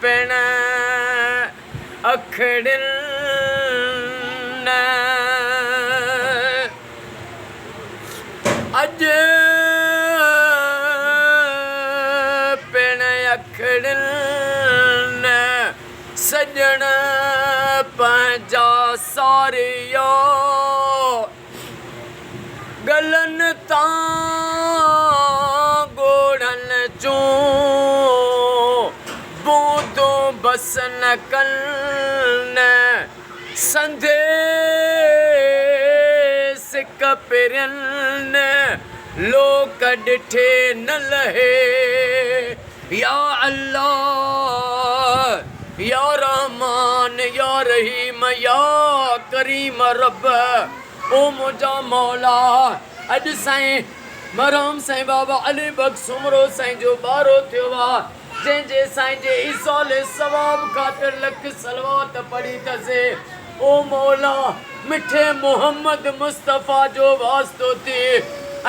पिण अखड़िन अज पिण अखड़िन सजण पंहिंजा सारियो गलन तां गोड़न चूं बूंदूं बस न कन संदेस कपिरन लोक ॾिठे न लहे या अल्लाह या रहमान या रहीम या करीम रब ओ मुंहिंजा मौला अॼु साईं मरहम साईं बाबा अली बख्श उमरो साईं जो ॿारो थियो आहे जंहिंजे साईं जे ईसौल सवाब ख़ातिर लख सलवात पढ़ी अथसि ओ मौला मिठे मोहम्मद मुस्तफ़ा जो वास्तो थिए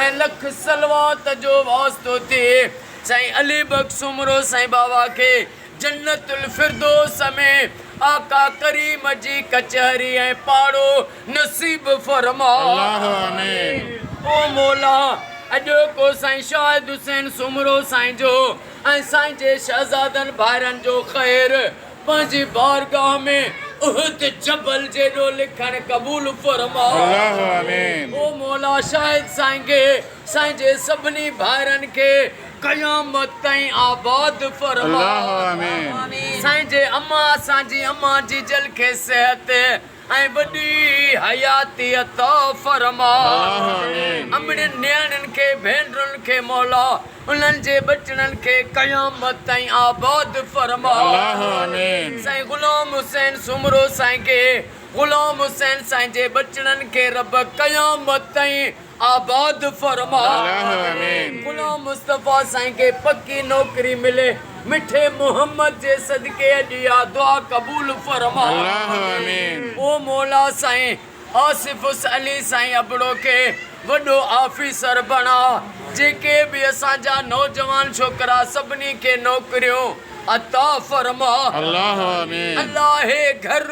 ऐं लख सलवात जो वास्तो थिए साईं अली बख्श उमरो साईं बाबा खे जन्नतुल फिरदौस में आका करीम जी कचहरी ऐं पाड़ो नसीब फरमा ओ मौला अॼोको साईं शाहिद हुसैन सुमरो साईं जो ऐं साईं जे शहज़ादनि भाइरनि जो ख़ैर पंहिंजी बारगाह में उहद जबल जेॾो लिखण क़बूल फरमा ओ मौला शाहिद साईं खे साईं जे सभिनी भाइरनि खे क़यामत ताईं आबाद फरमा साईं जे अम्मा असांजी अम्मा जी जल खे सिहत ऐं वॾी हयाती अता फरमा अमड़नि नियाणियुनि खे भेनरुनि खे मौला उन्हनि जे बचड़नि खे क़यामत ताईं आबाद फरमा साईं गुलाम हुसैन सुमरो साईं खे गुलाम हुसैन साईं जे बचड़नि खे रब क़यामत ताईं आबाद फरमा गुलाम मुस्तफ़ा साईं खे पक्की नौकरी मिले मिठे मोहम्मद जे सदके अॼु इहा दुआ क़बूल फरमा ओ मौला साईं आसिफ अली साईं अबड़ो खे वॾो ऑफिसर बणा जेके बि असांजा नौजवान छोकिरा सभिनी खे नौकरियूं अता फरमा अल्लाह घर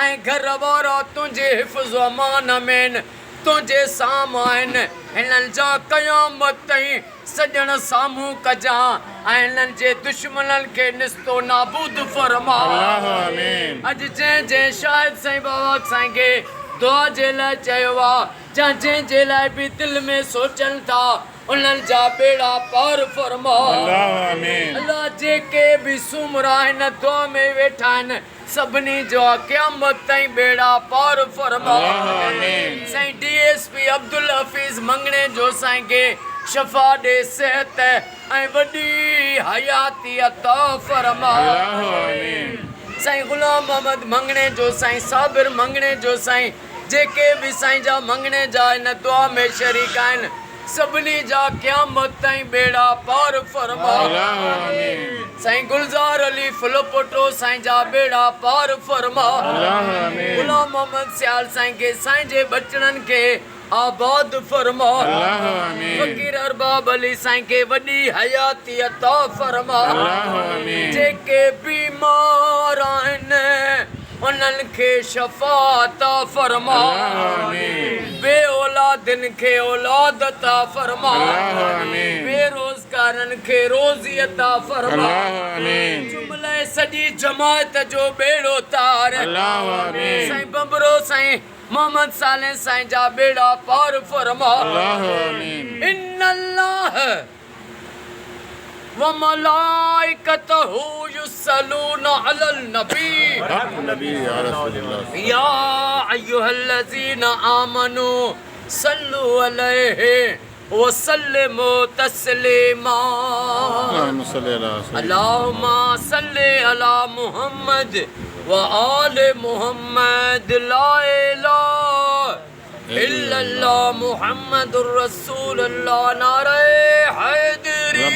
ऐं घर वारा तुंहिंजे हिफ़्ज़ अमान में तुंहिंजे साम्हूं आहिनि हिननि जा क़यामत ताईं सॼण साम्हूं कजां ऐं हिननि जे दुश्मननि खे निस्तो नाबूद फरमा अॼु जंहिं शाहिद साईं बाबा साईं खे दुआ जे लाइ चयो आहे जा जंहिंजे लाइ बि दिलि में सोचनि था उन्हनि जा बेड़ा पार फरमा अल्लाह जेके बि सुमरा हिन दुआ में वेठा आहिनि सभिनी जो क़यामत ताईं बेड़ा पार फरमा साईं DSP अब्दुल हफ़ीज़ मंगणे जो साईं खे शफ़ा ॾे सिहत ऐं वॾी हयाती अता फरमा साईं गुलाम मोहम्मद मंगणे जो साईं साबिर मंगणे जो साईं जेके बि साईं जा मंगणे जा हिन दुआ में शरीक आहिनि सभिनी जा क़यामत ताईं बेड़ा पार फरमा साईं गुलज़ार अली फुलपोटो साईं जा बेड़ा पार फरमा गुलाम मोहम्मद सियाल साईं खे साईं जे बचड़नि खे आबाद फरमा फ़कीर अरबाब अली साईं खे वॾी हयाती अता फरमा जेके बीमार आहिनि उन्हनि खे शफ़ा अता फरमा बे औलादनि खे औलाद अता फरमा बेरोज़गारनि खे रोज़ी अता फरमा जुमिले सॼी जमात जो बेड़ो तार साईं बबरो साईं मोहम्मद साले साईं जा बेड़ा पार फरमा इन्नल्लाह व मलाइकतहु युसल्लूना अलल नबी या अय्युहल्लज़ीना आमनू सल्लु अलैहि व सल्लिमू तस्लीमा अल्लाहुम्मा सल्लि अला मुहम्मद व आले मुहम्मद ला इलाहा इल्लल्लाह मुहम्मदुर रसूलुल्लाह नारे हैदरी